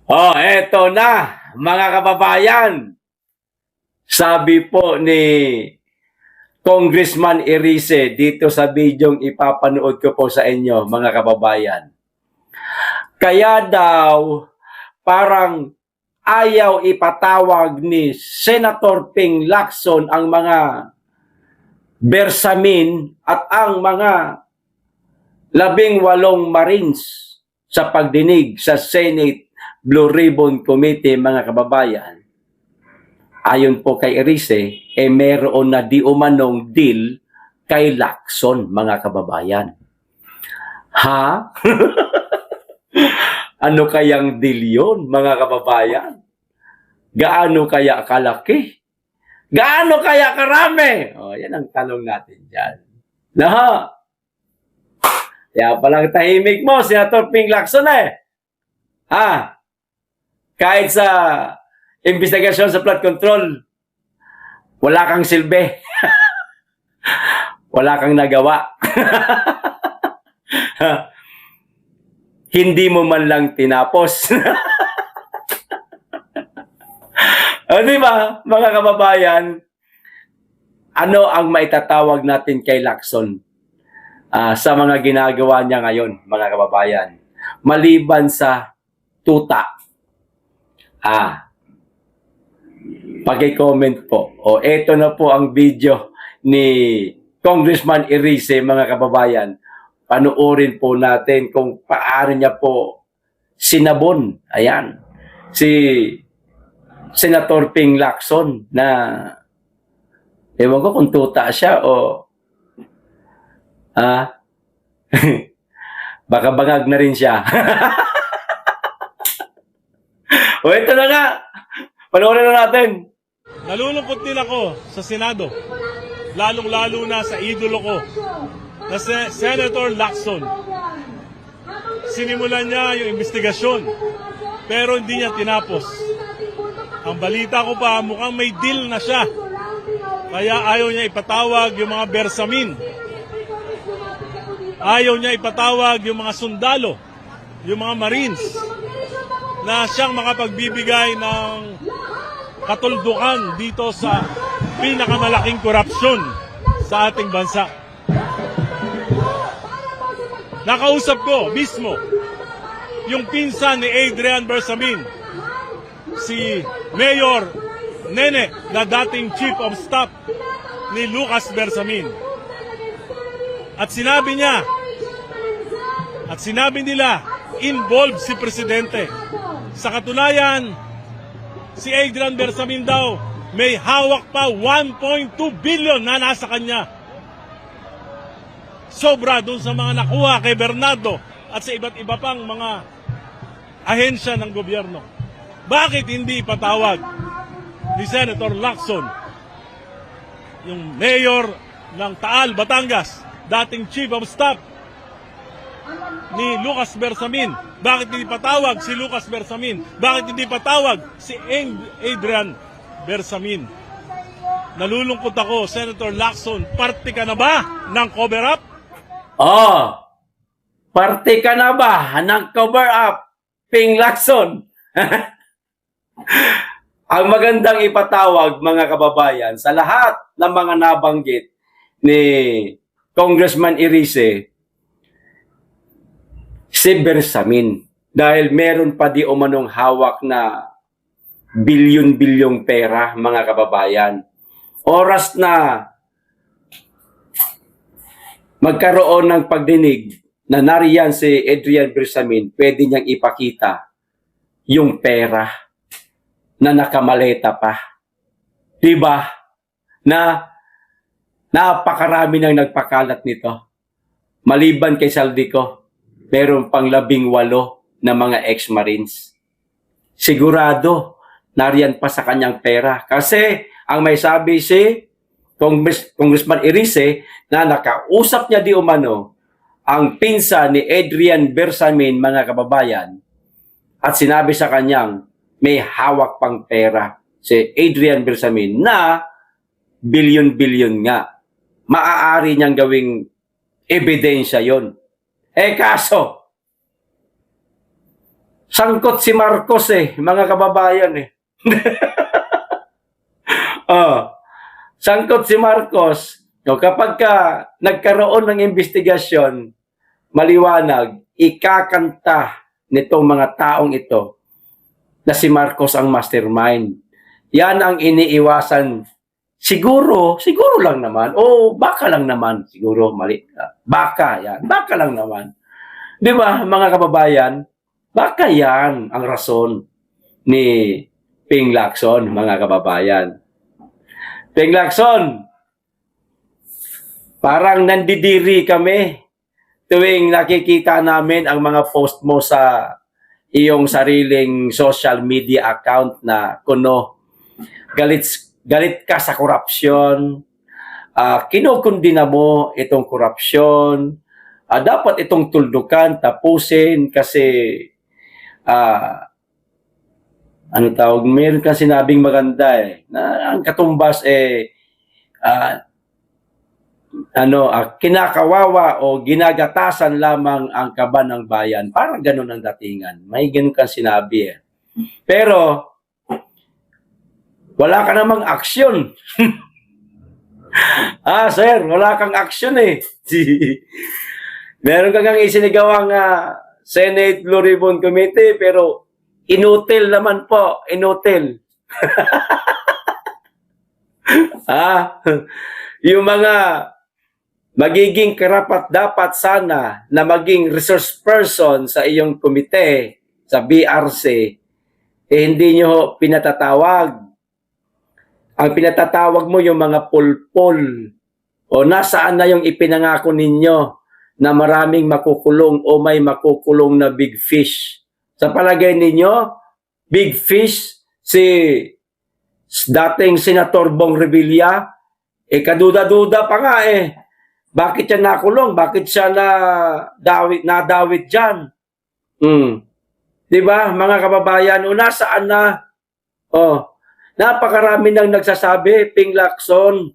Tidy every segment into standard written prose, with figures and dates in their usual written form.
Oh, eto na, mga kababayan. Sabi po ni Congressman Erice dito sa bidyong ipapanood ko po sa inyo, mga kababayan. Kaya daw parang ayaw ipatawag ni Senator Ping Lacson ang mga Bersamin at ang mga 18 Marines sa pagdinig sa Senate Blue Ribbon Committee, mga kababayan. Ayon po kay Erice, meron na di umanong deal kay Lacson, mga kababayan. Ha? Ano kayang deal yun, mga kababayan? Gaano kaya kalaki? Gaano kaya karami? O, yan ang tanong natin dyan. Na, kaya palang tahimik mo, Senator Ping Lacson Ha? Kahit sa investigasyon sa flood control, wala kang silbi. Wala kang nagawa. Hindi mo man lang tinapos. O, di ba, mga kababayan, ano ang maitatawag natin kay Lacson sa mga ginagawa niya ngayon, mga kababayan? Maliban sa tuta. Paki-comment po. O, eto na po ang video ni Congressman Erice, mga kababayan. Panuorin po natin kung paano niya po sinabon. Ayan. Si Senator Ping Lacson na ewan ko kung tuta siya o baka bangag na rin siya. O, ito na nga. Panoorin na natin. Nalulungkot din ako sa Senado, lalong-lalo na sa idolo ko, na Senator Lacson. Sinimulan niya yung investigasyon, pero hindi niya tinapos. Ang balita ko pa, mukhang may deal na siya, kaya ayaw niya ipatawag yung mga Bersamin. Ayaw niya ipatawag yung mga sundalo, yung mga Marines, na siyang makapagbibigay ng katuldukan dito sa pinakamalaking korupsyon sa ating bansa. Nakausap ko mismo yung pinsan ni Adrian Bersamin, si Mayor Nene, na dating Chief of Staff ni Lucas Bersamin. At sinabi niya, at sinabi nila, involved si Presidente. Sa katunayan, si Adrian Bersamin daw may hawak pa 1.2 billion na nasa kanya. Sobra dun sa mga nakuha kay Bernardo at sa iba't iba pang mga ahensya ng gobyerno. Bakit hindi ipatawag ni Senator Lacson, yung mayor ng Taal, Batangas, dating Chief of Staff ni Lucas Bersamin? Bakit hindi patawag si Lucas Bersamin? Bakit hindi patawag si Adrian Bersamin? Nalulungkot ako, Senator Lacson, parte ka na ba ng cover-up? Parte ka na ba ng cover-up, Ping Lacson? Ang magandang ipatawag, mga kababayan, sa lahat ng mga nabanggit ni Congressman Erice, si Bersamin. Dahil meron pa di umanong hawak na bilyon-bilyong pera, mga kababayan. Oras na magkaroon ng pagdinig na nariyan si Adrian Bersamin, pwede niyang ipakita yung pera na nakamaleta pa. Diba? Na napakarami nang nagpakalat nito. Maliban kay Saldico, meron pang 18 na mga ex-Marines. Sigurado, nariyan pa sa kanyang pera. Kasi ang may sabi si Congressman Erice na nakausap niya di umano ang pinsa ni Adrian Bersamin, mga kababayan, at sinabi sa kanyang may hawak pang pera si Adrian Bersamin na bilyon-bilyon nga. Maaari niyang gawing ebidensya yon. Kaso, Sangkot si Marcos mga kababayan Oh, sangkot si Marcos. No, kapag nagkaroon ng investigasyon, maliwanag, ikakanta nitong mga taong ito na si Marcos ang mastermind. Yan ang iniiwasan. Siguro lang naman. O baka lang naman. Siguro, mali. Baka yan. Baka lang naman. Di ba, mga kababayan? Baka yan ang rason ni Ping Lacson, mga kababayan. Ping Lacson, parang nandidiri kami tuwing nakikita namin ang mga post mo sa iyong sariling social media account na kuno galit ka sa korupsyon, kinukundina mo itong korupsyon, dapat itong tuldukan, tapusin kasi ano tawag, meron kang sinabing maganda na ang katumbas kinakawawa o ginagatasan lamang ang kaban ng bayan. Parang ganun ang datingan. May ganun kang sinabi Pero, wala ka namang aksyon. Sir, wala kang aksyon Meron kang isinigawang Senate Blue Ribbon Committee, pero inutil naman po. Inutil. Yung mga magiging karapat-dapat sana na maging resource person sa iyong komite, sa BRC, hindi nyo pinatatawag. Ang pinatatawag mo yung mga pulpul. O nasaan na yung ipinangako ninyo na maraming makukulong o may makukulong na big fish. Sa palagay ninyo, big fish si dating Senator Bong Revilla, kaduda-duda pa nga Bakit siya nakulong? Bakit siya nadawit dyan? Diba, mga kababayan? Nasaan na? Napakarami nang nagsasabi, Ping Lacson.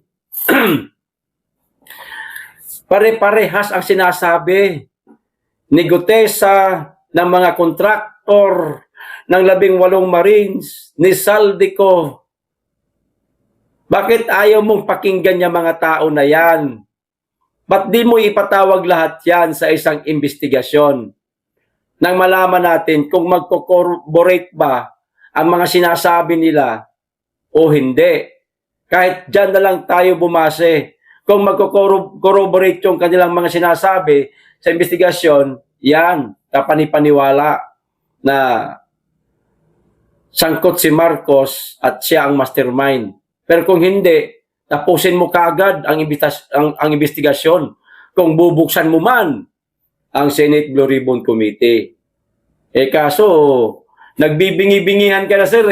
Pare-parehas ang sinasabi ni Gutesa, ng mga kontraktor, ng 18 Marines, ni Saldico. Bakit ayaw mong pakinggan yung mga tao na yan? Ba't di mo ipatawag lahat yan sa isang investigasyon? Nang malaman natin kung magko-corroborate ba ang mga sinasabi nila o hindi. Kahit dyan na lang tayo bumase. Kung magko-corroborate yung kanilang mga sinasabi sa investigasyon, yan, kapanipaniwala na sangkot si Marcos at siya ang mastermind. Pero kung hindi, tapusin mo kagad ang investigasyon kung bubuksan mo man ang Senate Blue Ribbon Committee. Kaso, nagbibingi-bingihan ka na, sir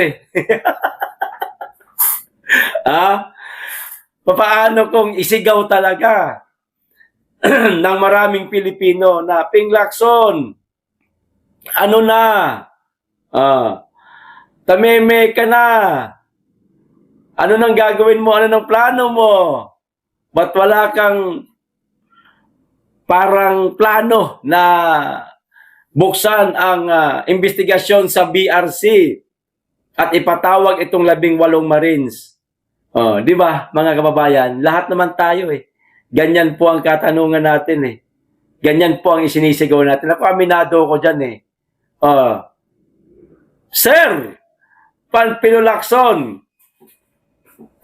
Papaano kung isigaw talaga ng maraming Pilipino na, Ping Lacson, ano na? Tameme ka na. Ano nang gagawin mo? Ano nang plano mo? Ba't wala kang parang plano na buksan ang investigasyon sa BRC at ipatawag itong 18 Marines? Di ba, mga kababayan? Lahat naman tayo Ganyan po ang katanungan natin Ganyan po ang isinisigaw natin. Ako, aminado ko dyan Sir, Panfilo Lacson,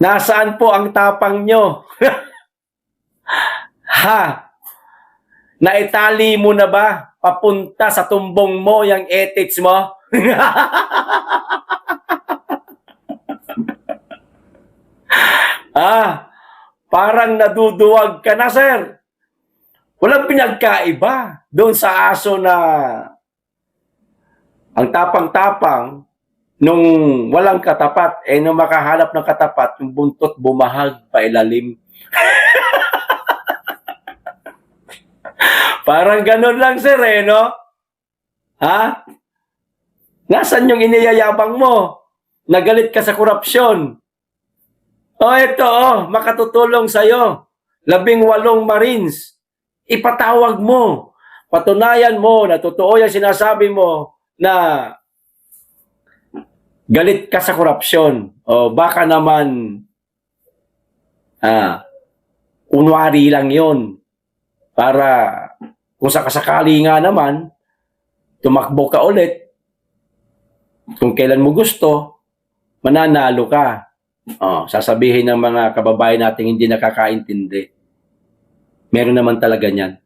nasaan po ang tapang nyo? Naitali mo na ba papunta sa tumbong mo yung ethics mo? Parang naduduwag ka na, sir. Walang pinagkaiba doon sa aso na ang tapang-tapang nung walang katapat, nung makahanap ng katapat, yung buntot bumahag pa ilalim. Parang ganun lang, sir, no? Nasaan yung iniyayabang mo? Nagalit ka sa korupsyon. Ito, makatutulong sa'yo. 18 Marines. Ipatawag mo. Patunayan mo na totoo yung sinasabi mo na galit ka sa korupsyon o baka naman unwari lang yon para kung sakasakali nga naman tumakbo ka ulit kung kailan mo gusto, mananalo ka. Sasabihin ng mga kababayan natin hindi nakakaintindi. Meron naman talaga niyan.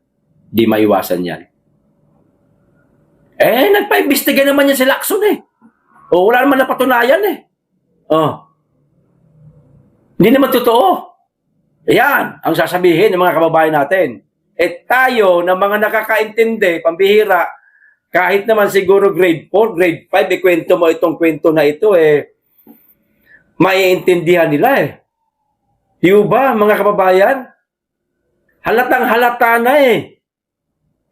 Di maiwasan yan. Nagpa-imbestiga naman yan si Lacson eh. Wala naman napatunayan eh. Hindi naman totoo. Ayan, ang sasabihin ng mga kababayan natin. Tayo na mga nakakaintindi, pambihira, kahit naman siguro grade 4, grade 5, ikwento mo itong kwento na ito maiintindihan nila eh. Di ba, mga kababayan? Halatang halata na eh.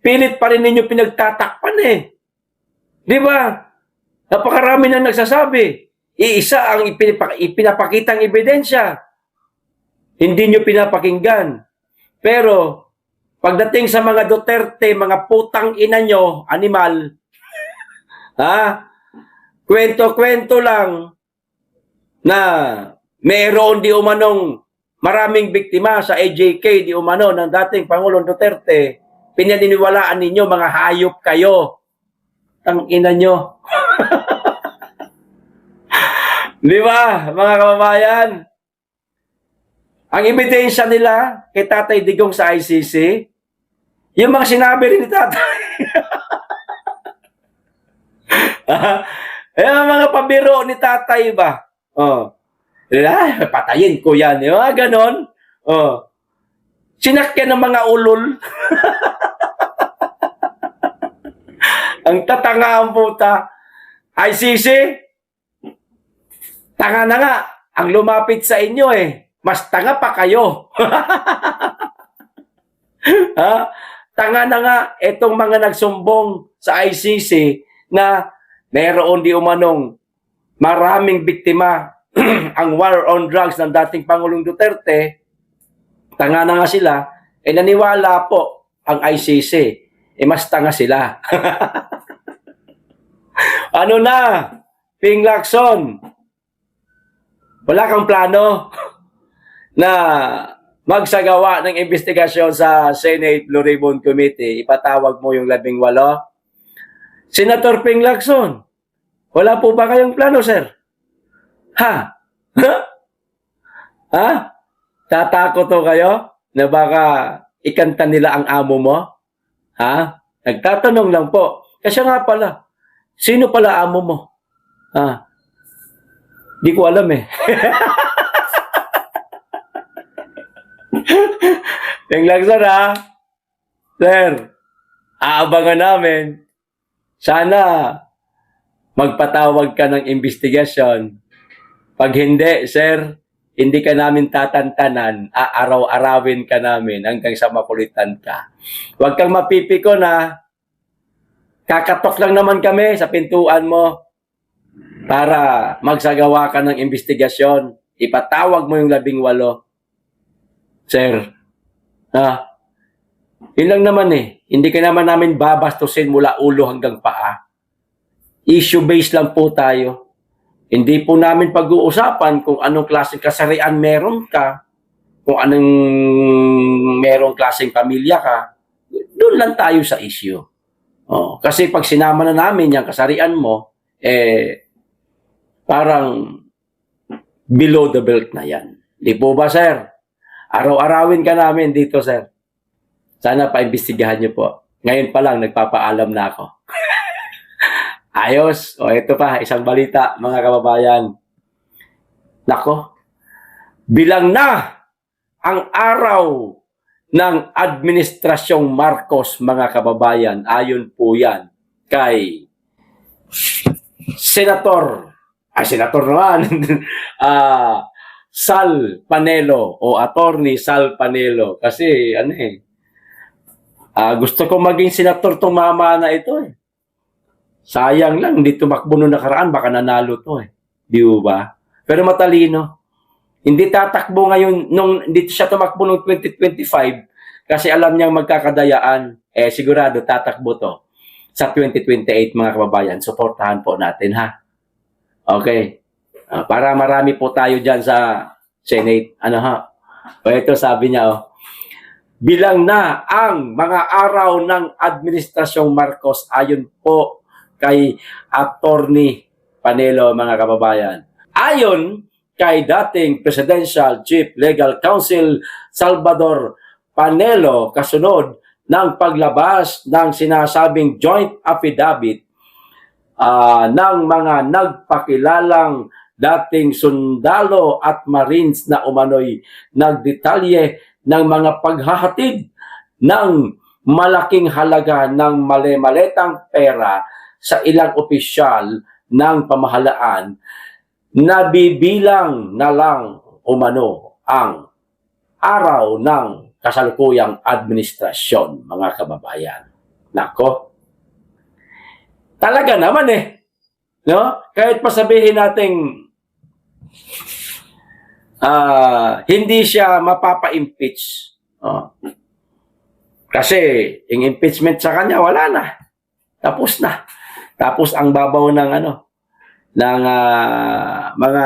Pilit pa rin ninyo pinagtatakpan eh. Di ba? Napakarami na nagsasabi. Iisa ang ipinapakitang ebidensya. Hindi nyo pinapakinggan. Pero, pagdating sa mga Duterte, mga putang ina nyo, animal, kwento-kwento lang na mayroon di umanong maraming biktima sa AJK di umano ng dating Pangulong Duterte, pinaniniwalaan ninyo, mga hayop kayo. Tang ina nyo. Di ba, mga kababayan? Ang ebidensya nila kay Tatay Digong sa ICC, yung mga sinabi rin ni Tatay. Mga pabiro ni Tatay ba? Patayin ko yan. Ganon. Sinakyan ng mga ulol. Ang tatanga ang puta. ICC, tanga na nga. Ang lumapit sa inyo mas tanga pa kayo. Tanga na nga itong mga nagsumbong sa ICC na mayroon di umanong maraming biktima ang war on drugs ng dating Pangulong Duterte. Tanga na nga sila. Naniwala po ang ICC. Mas tanga sila. Ano na? Ping Lacson, wala kang plano na magsagawa ng investigasyon sa Senate Blue Ribbon Committee, ipatawag mo yung 18? Senator Ping Lacson, wala po ba kayong plano, sir? Tatakot to kayo na baka ikanta nila ang amo mo? Nagtatanong lang po. Kasi nga pala, sino pala amo mo? Di ko alam eh. Ping Lacson sir, aabangan namin. Sana magpatawag ka ng investigasyon. Pag hindi, sir, hindi ka namin tatantanan, aaraw-arawin ka namin hanggang sa makulitan ka. Huwag kang mapipiko na kakatok lang naman kami sa pintuan mo para magsagawa ka ng investigasyon. Ipatawag mo yung 18. Sir, yun lang naman Hindi ka naman namin babastusin mula ulo hanggang paa. Issue-based lang po tayo. Hindi po namin pag-uusapan kung anong klaseng kasarian meron ka, kung anong merong klaseng pamilya ka. Doon lang tayo sa issue. Kasi pag sinama na namin yung kasarian mo, parang below the belt na yan. Di po ba, sir? Araw-arawin ka namin dito, sir. Sana paimbestigahan niyo po. Ngayon pa lang, nagpapaalam na ako. Ayos. Ito pa, isang balita, mga kababayan. Nako, bilang na ang araw ng Administrasyong Marcos, mga kababayan. Ayon po yan kay Senator naman, Sal Panelo o Attorney Sal Panelo. Kasi, gusto ko maging senator tong mama na ito Sayang lang, hindi tumakbo nung nakaraan, baka nanalo to Di ba? Pero matalino. Hindi tatakbo ngayon, hindi siya tumakbo noong 2025 kasi alam niyang magkakadayaan, sigurado tatakbo to. sa 2028 mga kababayan. Suportahan po natin ha. Okay. Para marami po tayo dyan sa Senate. Ano ha? O ito sabi niya, bilang na ang mga araw ng Administrasyong Marcos ayon po kay Attorney Panelo mga kababayan. Ayon kay dating Presidential Chief Legal Counsel Salvador Panelo kasunod ng paglabas ng sinasabing joint affidavit ng mga nagpakilalang dating sundalo at marines na umano'y nagdetalye ng mga paghahatid ng malaking halaga ng mali-maletang pera sa ilang opisyal ng pamahalaan, nabibilang na lang umano ang araw ng kasalukuyang administrasyon, mga kababayan. Nako, talaga naman no? Kahit pasabihin nating hindi siya mapapa-impeach. Kasi yung impeachment sa kanya wala na. Tapos na. Tapos ang babaw ng ng mga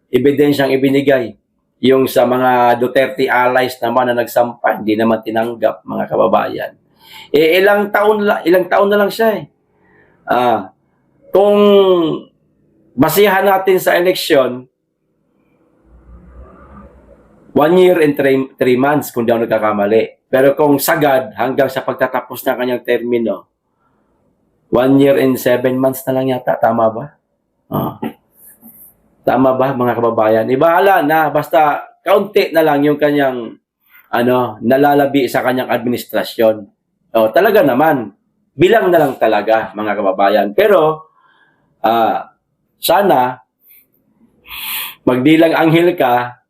ebidensyang ibinigay. Yung sa mga Duterte allies naman na nagsampa, hindi naman tinanggap mga kababayan. Ilang taon na lang siya kung basihan natin sa eleksyon, 1 year and 3 months kung di ako nagkakamali. Pero kung sagad hanggang sa pagtatapos ng kanyang termino, 1 year and 7 months na lang yata. Tama ba? Tama ba mga kababayan? Ibahala na, basta kaunti na lang yung kanyang nalalabi sa kanyang administrasyon. Talaga naman, bilang na lang talaga mga kababayan. Pero sana magdilang anghel ka,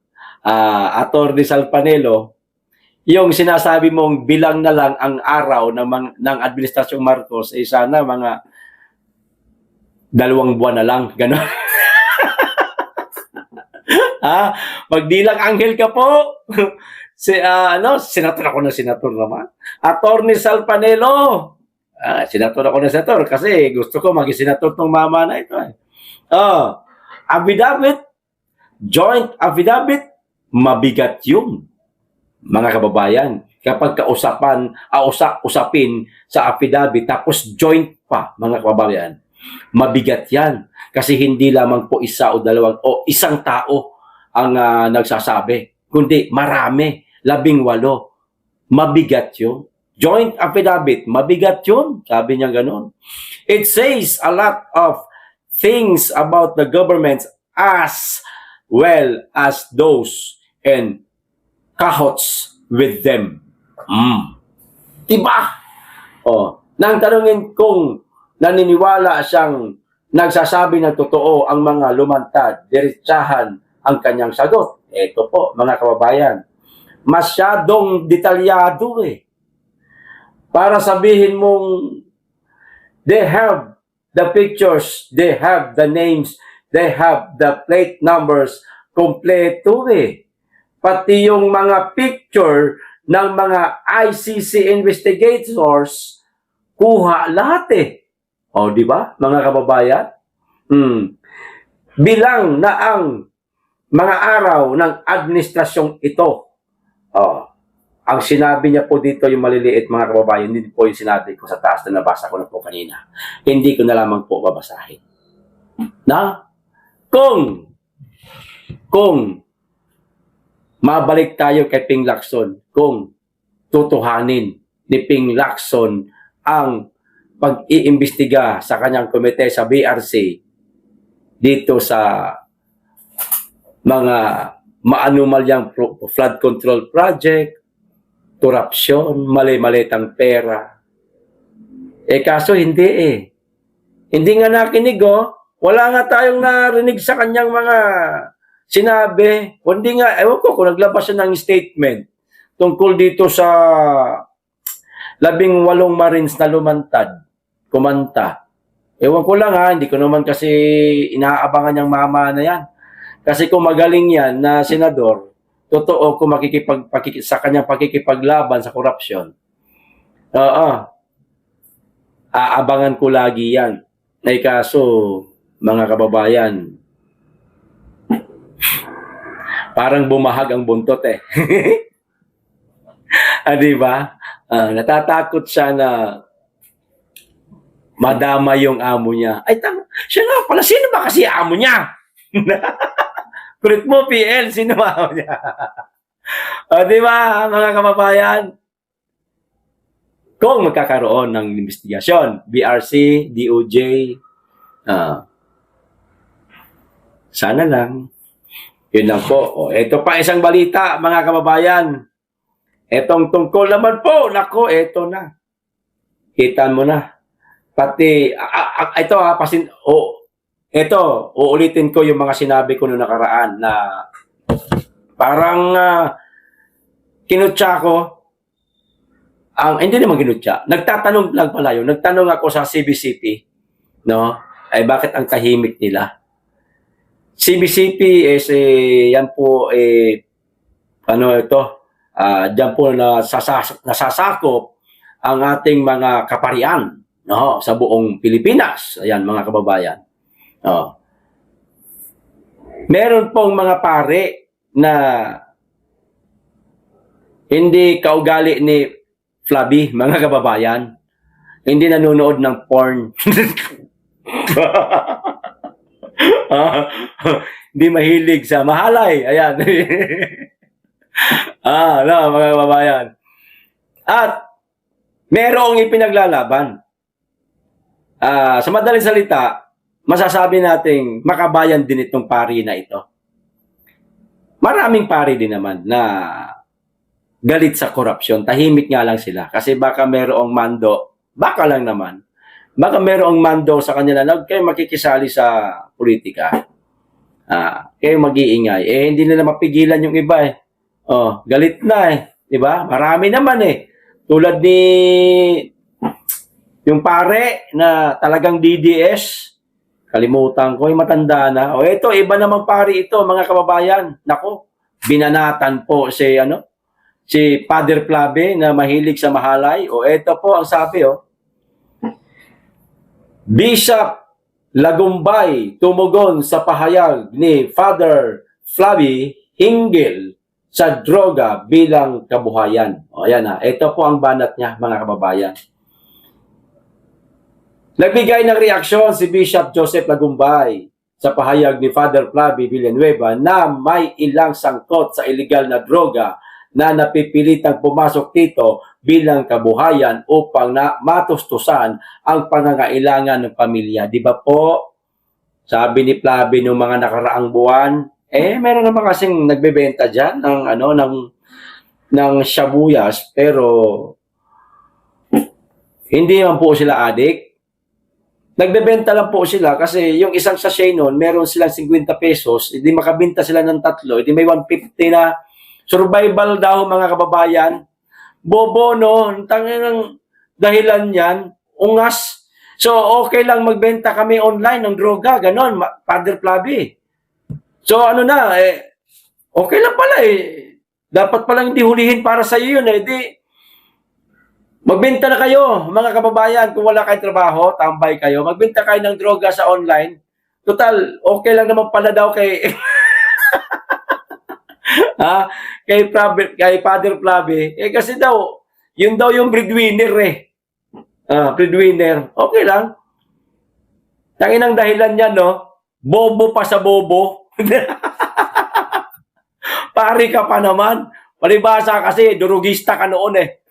Atty. Sal Panelo, yung sinasabi mong bilang na lang ang araw ng Administrasyong Marcos, sana mga 2 buwan na lang, gano'n. Magdilang anghel ka po. Senator ako na senator naman. Atty. Sal Panelo. Senator ako na senator kasi gusto ko maging senator tong mama na ito. Affidavit, joint affidavit, mabigat yun. Mga kababayan, kapag usapin sa affidavit tapos joint pa, mga kababayan, mabigat yan. Kasi hindi lamang po isa o dalawang o isang tao ang nagsasabi, kundi marami, 18. Mabigat yun. Joint affidavit, mabigat yun. Sabi niya ganun. It says a lot of things about the government as well as those and cahots with them. Diba? Nang tanungin kung naniniwala siyang nagsasabi ng totoo ang mga lumantad, diretsahan ang kanyang sagot. Ito po, mga kababayan, masyadong detalyado para sabihin mong they have the pictures, they have the names, they have the plate numbers, kompleto Pati yung mga picture ng mga ICC investigators, kuha lahat di ba, mga kababayan? Bilang na ang mga araw ng administrasyong ito. Ang sinabi niya po dito yung maliliit, mga kababayan, hindi po yung sinabi ko sa taas na nabasa ko na po kanina. Hindi ko na lamang po babasahin. Kung mabalik tayo kay Ping Lacson, kung tutuhanin ni Ping Lacson ang pag-iimbestiga sa kanyang komite sa BRC dito sa mga maanumalyang flood control project, korupsyon, mali-malitang pera. Kaso hindi Hindi nga nakinig wala nga tayong narinig sa kanyang mga sinabi, kundi nga, ewan ko kung naglabas siya ng statement tungkol dito sa 18 Marines na kumanta. Ewan ko lang hindi ko naman kasi inaabangan niyang mama na yan. Kasi kung magaling yan na senador, totoo kung sa kanyang pakikipaglaban sa korupsyon. aabangan ko lagi yan. Ay kaso, mga kababayan, parang bumahag ang buntot eh. Di ba? Natatakot siya na madama yung amo niya. Ay, tama. Siya nga pala. Sino ba kasi amo niya? Kulit mo, PL. Sino ba amo niya? Di ba, mga kababayan? Kung magkakaroon ng investigasyon, BRC, DOJ, sana lang. Yun lang po. Ito pa isang balita, mga kababayan. Etong tungkol naman po, nako, eto na. Kita mo na. Pati, ito uulitin ko yung mga sinabi ko noong nakaraan na parang kinutya ko. Hindi naman kinutya. Nagtatanong lang pala yun. Nagtanong ako sa CBCP, no? Ay bakit ang tahimik nila? CBCP is yan po diyan po nasasakop ang ating mga kaparian, no, sa buong Pilipinas. Ayan, mga kababayan. No. Meron pong mga pare na hindi kaugali ni Flavi, mga kababayan. Hindi nanonood ng porn. Hindi mahilig sa mahalay. Ayan. Mga kababayan. At merong ipinaglalaban. Sa madaling salita, masasabi nating makabayan din itong pari na ito. Maraming pari din naman na galit sa korupsyon. Tahimik nga lang sila. Kasi baka merong mando, baka lang naman, baka merong mando sa kanila na kayo makikisali sa politika. Kayo mag-iingay. Hindi nila mapigilan yung iba eh. Galit na eh. Diba? Marami naman eh. Tulad ni yung pare na talagang DDS. Kalimutan ko, yung matanda na. Ito, iba namang pare ito, mga kababayan. Nako, binanatan po si Father Flavi na mahilig sa mahalay. Ito po ang sabi, Bishop Lagumbay tumugon sa pahayag ni Father Flavi hinggil sa droga bilang kabuhayan. Ayan na. Ito po ang banat niya, mga kababayan. Nagbigay ng reaksyon si Bishop Joseph Lagumbay sa pahayag ni Father Flavi Villanueva na may ilang sangkot sa illegal na droga na napipilitang pumasok dito bilang kabuhayan upang matustusan ang pangangailangan ng pamilya. Di ba po? Sabi ni Flavi noong mga nakaraang buwan, meron naman kasing nagbebenta dyan ng shabuyas, pero hindi naman po sila adik. Nagbebenta lang po sila kasi yung isang sachet nun, meron silang 50 pesos, hindi makabenta sila ng 3, hindi may 150 na survival daw, mga kababayan. Bobo, no? Tangang dahilan yan, ungas. So, okay lang magbenta kami online ng droga, ganon, Father Flavi. So, okay lang pala eh. Dapat palang hindi hulihin para sa iyo yun eh. Magbenta na kayo, mga kababayan, kung wala kayong trabaho, tambay kayo, magbenta kayo ng droga sa online. Total, okay lang naman pala daw kay kay Father Flavi. Kasi daw, yun daw yung breadwinner eh. Breadwinner. Okay lang. Tanginang dahilan yan, no? Bobo pa sa bobo. Pari ka pa naman. Palibasa kasi, durugista ka noon eh.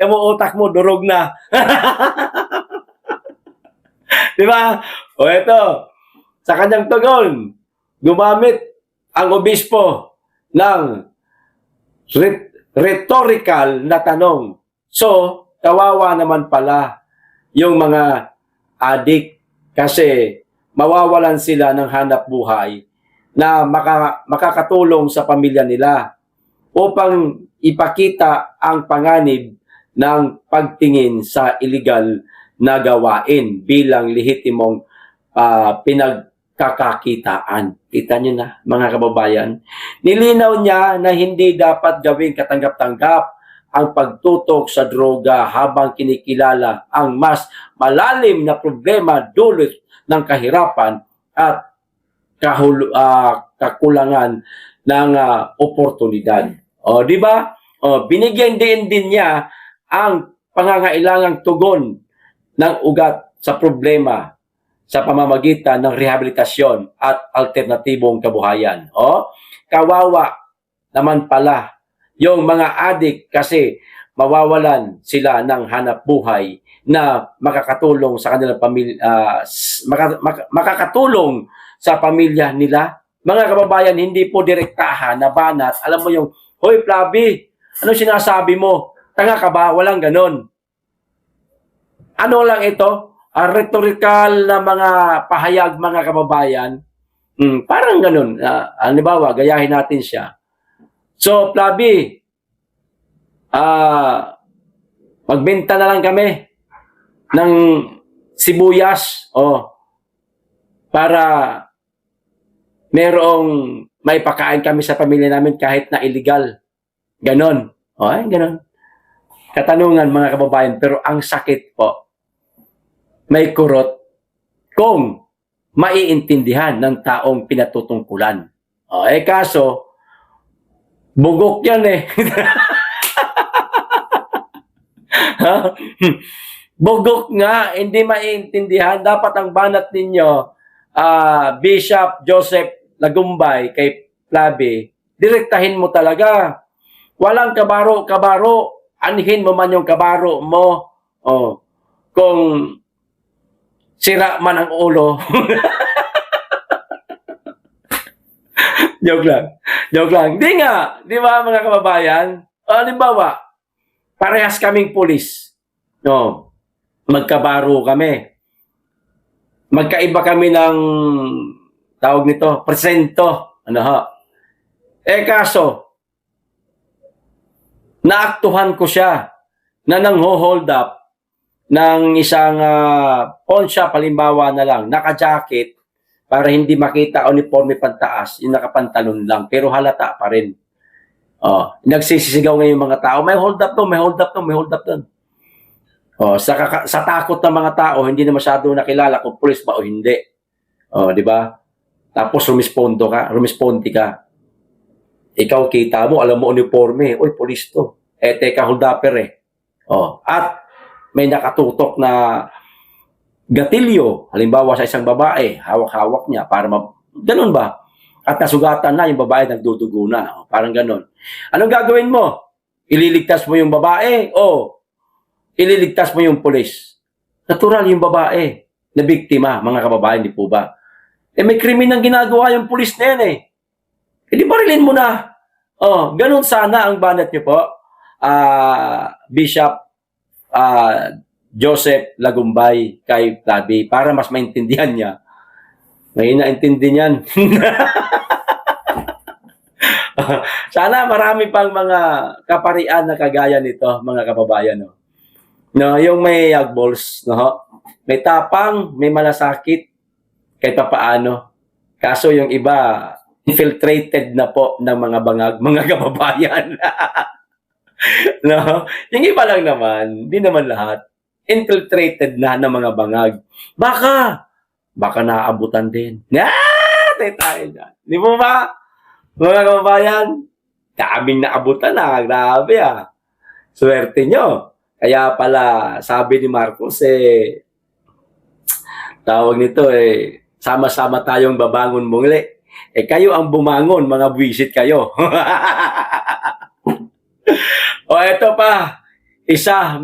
Yung utak mo, durog na. Diba? Ito. Sa kanyang tugon, gumamit ang obispo ng rhetorical na tanong. So, kawawa naman pala yung mga adik kasi mawawalan sila ng hanap buhay na makakatulong sa pamilya nila upang ipakita ang panganib ng pagtingin sa illegal na gawain bilang lehitimong pinagkakakitaan. Kita nyo na, mga kababayan. Nilinaw niya na hindi dapat gawing katanggap-tanggap ang pagtutok sa droga habang kinikilala ang mas malalim na problema dulot ng kahirapan at kakulangan ng oportunidad. O, di ba? O, binigyan din niya ang pangangailangang tugon ng ugat sa problema sa pamamagitan ng rehabilitasyon at alternatibong kabuhayan. O, kawawa naman pala yung mga adik kasi mawawalan sila ng hanap buhay na makakatulong sa kanilang pamilya, makakatulong sa pamilya nila. Mga kababayan, hindi po direktahan na banat. Alam mo yung, hoy Flavi, ano sinasabi mo? Tanga ka ba? Walang ganon. Ano lang ito? Rhetorical na mga pahayag, mga kababayan. Parang ganon. Halimbawa, gayahin natin siya. So, Flavi, magbenta na lang kami ng sibuyas para merong may pakain kami sa pamilya namin kahit na illegal. Ganon. Ganon. Katanungan, mga kababayan, pero ang sakit po, may kurot kung maiintindihan ng taong pinatutungkulan. Kaso, bugok yan eh. Bugok nga, hindi maiintindihan. Dapat ang banat ninyo, Bishop Joseph Lagumbay kay Flavi, direktahin mo talaga. Walang kabaro-kabaro. Anhin mo man yung kabaro mo. Kung sira man ang ulo. Joke lang. Joke lang. Di nga. Di ba, mga kababayan? Halimbawa, parehas kaming pulis. Magkabaro kami. Magkaiba kami ng tawag nito, presento. Kaso, naaktuhan ko siya na nang-hold up ng isang pawn shop, halimbawa na lang, naka-jacket para hindi makita uniforme pantaas, yung nakapantalon lang, pero halata pa rin. Nagsisisigaw ngayon mga tao, may hold up to, may hold up to, may hold up to. Sa takot ng mga tao, hindi na masyado nakilala kung pulis ba o hindi. Di ba? Tapos rumispondi ka. Ikaw kita mo, alam mo uniforme, oy, pulis to. Teka, hold upper eh. At may nakatutok na gatilyo, halimbawa sa isang babae, hawak-hawak niya para ganun ba? At nasugatan na yung babae, nagdudugo na. Parang ganun. Anong gagawin mo? Ililigtas mo yung babae o ililigtas mo yung pulis? Natural yung babae na biktima, mga kababayan, di po ba? May krimen ang ginagawa yung pulis na yan eh. Di barilin mo na. Ganun sana ang banat niyo po. Bishop Joseph Lagumbay kay Flavi para mas maintindihan niya. May naintindi niyan. Sana marami pang mga kaparian na kagaya nito, mga kababayan. Yung may yagballs, may tapang, may malasakit, kahit pa paano. Kaso yung iba, infiltrated na po ng mga bangag, mga kababayan. Yung iba lang naman, hindi naman lahat, infiltrated na ng mga bangag. Baka naaabutan din. Tayo dyan. Di mo ba? Mga kababayan, kaming naabutan na. Grabe Swerte nyo. Kaya pala, sabi ni Marcos, tawag nito, sama-sama tayong babangon muli. Kayo ang bumangon, mga buwisit kayo. Ito pa. Isa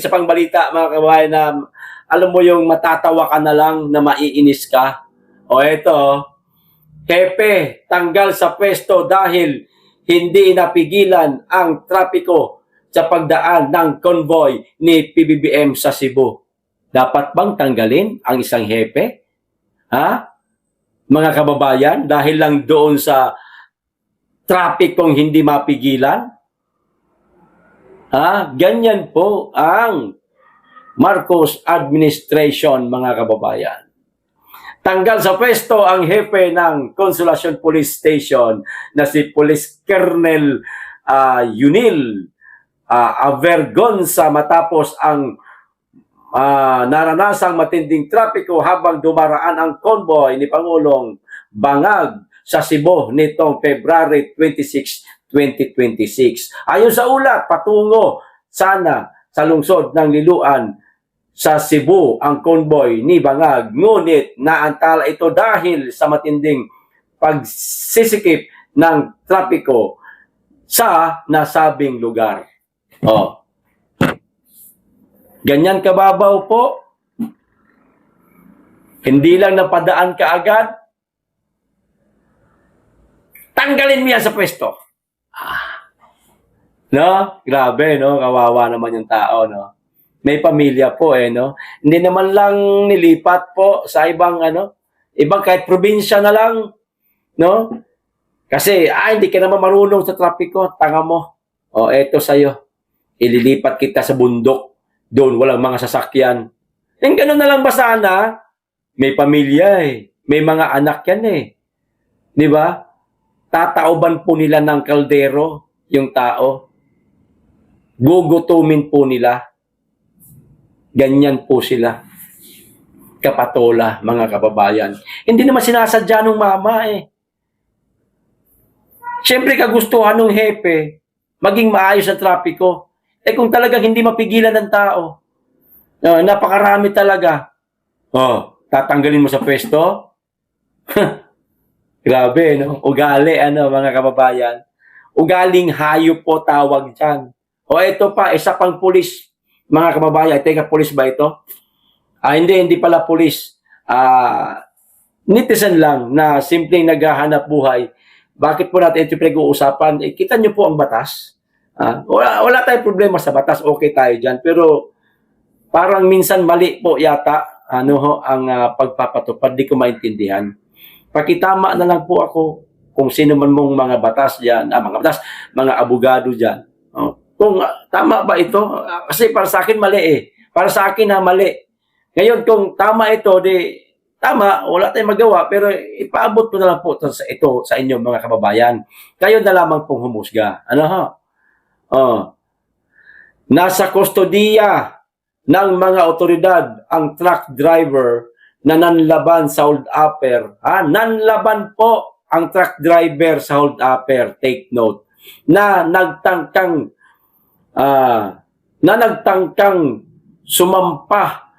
pang balita, mga kababayan, na alam mo yung matatawa ka na lang na maiinis ka. Ito. Hepe, tanggal sa pwesto dahil hindi napigilan ang trapiko sa pagdaan ng convoy ni PBBM sa Cebu. Dapat bang tanggalin ang isang hepe? Mga kababayan, dahil lang doon sa trapikong hindi mapigilan? Ganyan po ang Marcos administration, mga kababayan. Tanggal sa pwesto ang hepe ng Consolacion Police Station na si Police Colonel Yunil avergonsa matapos ang naranasang matinding trapiko habang dumaraan ang convoy ni Pangulong Bangag sa Cebu nitong February 26, 2026. Ayon sa ulat, patungo sana sa lungsod ng Liloan sa Cebu ang convoy ni Bangag, ngunit naantala ito dahil sa matinding pagsisikip ng trapiko sa nasabing lugar. Ganyan kababaw po. Hindi lang napadaan ka agad. Tanggalin mo yan sa pwesto. No? Grabe, no? Kawawa naman yung tao, no? May pamilya po, no? Hindi naman lang nilipat po sa ibang, ibang kahit probinsya na lang, no? Kasi, hindi ka naman marunong sa trapiko, tanga mo. Eto sa'yo. Ililipat kita sa bundok. Doon, walang mga sasakyan. Yung gano'n na lang ba sana? May pamilya May mga anak yan Di ba? Tataoban po nila ng kaldero yung tao. Gugutumin po nila. Ganyan po sila. Kapatola, mga kababayan. Hindi naman sinasadya ng mama Siyempre, kagustuhan ng hepe, maging maayos ang trapiko. Kung talagang hindi mapigilan ng tao, napakarami talaga. Tatanggalin mo sa pwesto? Grabe, no? Ugali, mga kababayan. Ugaling hayop po tawag dyan. Ito pa, isa pang pulis, mga kababayan. Teka, pulis ba ito? Hindi pala pulis. Netizen lang na simpleng naghahanap buhay. Bakit po natin ito pinag-uusapan? Kita nyo po ang batas. Wala tayong problema sa batas, okay tayo dyan. Pero parang minsan mali po yata ang pagpapatupad, di ko maintindihan. Pakitama na lang po ako kung sino man mong mga batas dyan, mga abogado dyan. Kung tama ba ito? Kasi para sa akin mali Para sa akin mali. Ngayon kung tama ito, tama, wala tayong magawa, pero ipaabot ko na lang po ito sa inyo mga kababayan. Kayo na lamang pong humusga. Nasa kustodiya ng mga otoridad ang truck driver na nanlaban sa hold-upper. Nanlaban po ang truck driver sa hold-upper. Take note. Na nagtangkang sumampa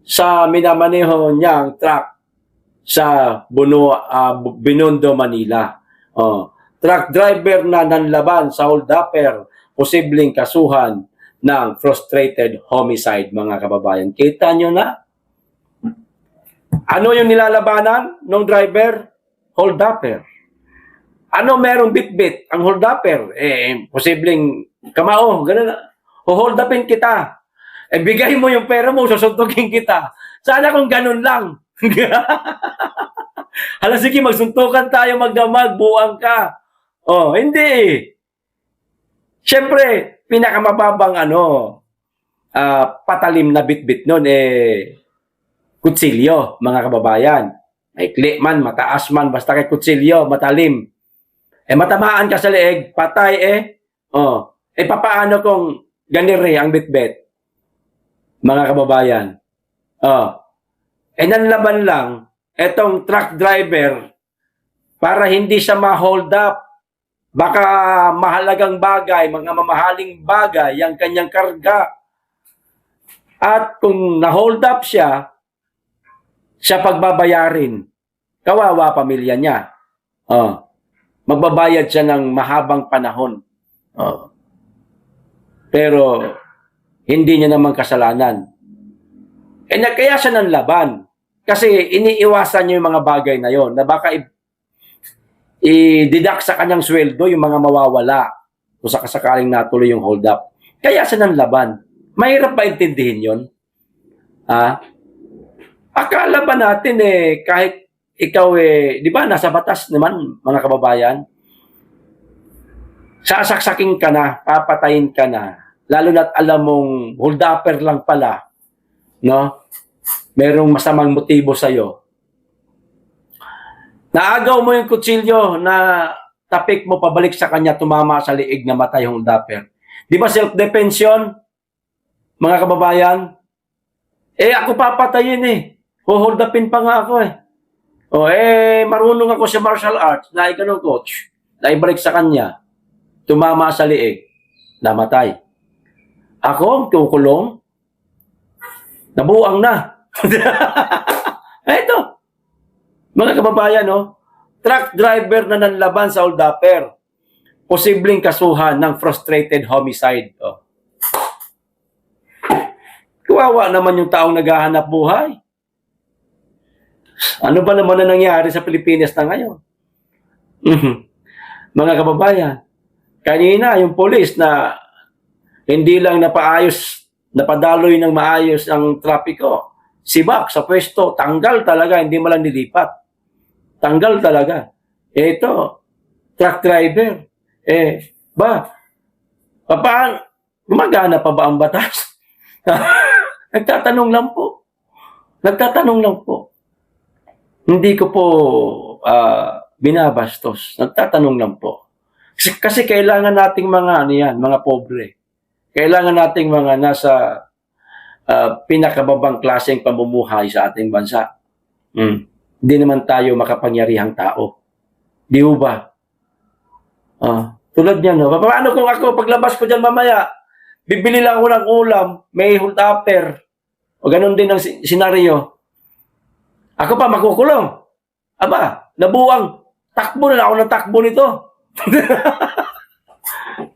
sa minamaneho niyang truck sa Binondo, Manila. Truck driver na nanlaban sa hold-upper, posibleng kasuhan ng frustrated homicide, mga kababayan. Kita nyo na? Ano yung nilalabanan ng driver? Hold-upper. Merong bit-bit ang hold-upper? Posibleng kamao, gano'n na. Hold upin kita. Bigay mo yung pera mo, susuntukin kita. Sana kung ganun lang. Sige, magsuntukan tayo, magdamag, buwang ka. Hindi Siyempre, pinakamababang patalim na bit-bit nun kutsilyo, mga kababayan. Maikli man, mataas man, basta kay kutsilyo, matalim. Matamaan ka sa leeg, patay papaano kung ganire ang bit-bit? Mga kababayan. Nanlaban lang, etong truck driver, para hindi siya ma-hold up. Baka mahalagang bagay, mga mamahaling bagay, ang kanyang karga. At kung na-hold up siya pagbabayarin. Kawawa pamilya niya. Magbabayad siya ng mahabang panahon. Pero hindi niya naman kasalanan. Kaya siya nanlaban. Kasi iniiwasan niya yung mga bagay na yon na baka i-deduct sa kanyang sweldo yung mga mawawala kung sakasakaling natuloy yung hold up. Kaya siya nanlaban. Mahirap ba intindihin yun? Akala ba natin kahit ikaw di ba nasa batas naman mga kababayan, sasaksakin ka na, papatayin ka na, lalo na't alam mong hold-upper lang pala, no? Merong masamang motibo sa'yo. Naagaw mo yung kutsilyo na tapik mo pabalik sa kanya, tumama sa liig na matay yung hold-upper. Di ba self-defense yun, mga kababayan? Ako papatayin Hold upin pa nga ako marunong ako sa martial arts, na ganun coach, na ibalik sa kanya, tumama sa liig, namatay. Ako, kukulong, nabuang na. Eto, mga kababayan, truck driver na nanlaban sa Oldapper, posibleng kasuhan ng frustrated homicide. Kawawa naman yung taong naghahanap buhay. Ano ba naman na nangyari sa Pilipinas na ngayon? Mga kababayan, kanina yung polis na hindi lang napadaloy ng maayos ang trapiko, sibak sa pwesto, tanggal talaga, hindi mo lang nilipat. Tanggal talaga. Ito, truck driver. Paano? Gumagana pa ba ang batas? Nagtatanong lang po. Hindi ko po binabastos. Nagtatanong lang po. Kasi kailangan nating mga pobre. Kailangan nating mga nasa pinakababang klaseng pamumuhay sa ating bansa. Hindi naman tayo makapangyarihang tao. Di ba? Tulad niyan, paano kung ako paglabas ko dyan mamaya, bibili lang ako ng ulam, may hold upper, o ganun din ang senaryo. Ako pa makukulong. Aba, nabuang. Takbo na ako ng takbo nito.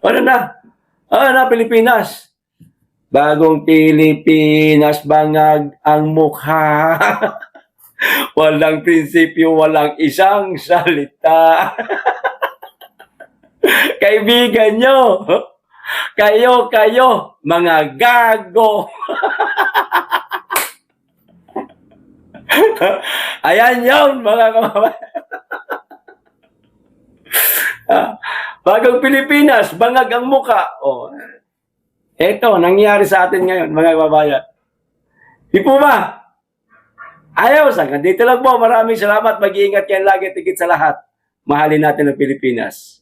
Ano na, Pilipinas. Bagong Pilipinas, bangag ang mukha. Walang prinsipyo, walang isang salita. Kaibigan nyo. Kayo, mga gago. Ayan yun, mga kababayan. Bagong Pilipinas, bangag ang muka. Eto, nangyari sa atin ngayon, mga kababayan. Di po ba? Ayos, hanggang dito lang po. Maraming salamat. Mag-iingat kayo lagi, tigit sa lahat. Mahalin natin ang Pilipinas.